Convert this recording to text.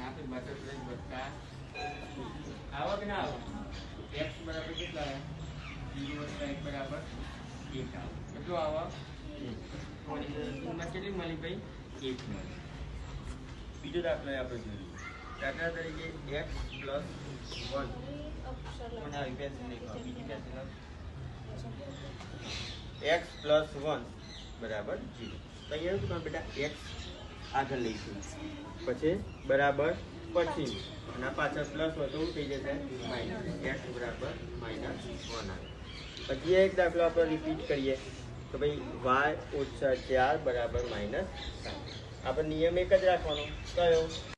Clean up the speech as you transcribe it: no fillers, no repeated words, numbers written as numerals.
અને આપણે butter plus વત્તા આવો કે ના આવો x બરાબર કેટલા આવે 0 વત્તા 1 બરાબર 1 આવે કેટલું આવો કેટલી મળી ભાઈ 1 મળી બીજો દાખલો આપણે જોઈએ દાખલા તરીકે x પ્લસ 1 મને આવી પેન્સિલ નહીં ખાવ બીજી પેન્સિલ x પ્લસ 1 બરાબર 0 તો અહીંયા શું બેટા x આગળ લઈશું પછી બરાબર પછી અને આ પાછળ પ્લસ હોય તો શું થઈ જશે માઇનસ x બરાબર -1 આવે પછી એક દાખલો આપણે રિપીટ કરીએ તો ભાઈ y - 4 બરાબર -7 આપણે નિયમ એક જ રાખવાનો કયો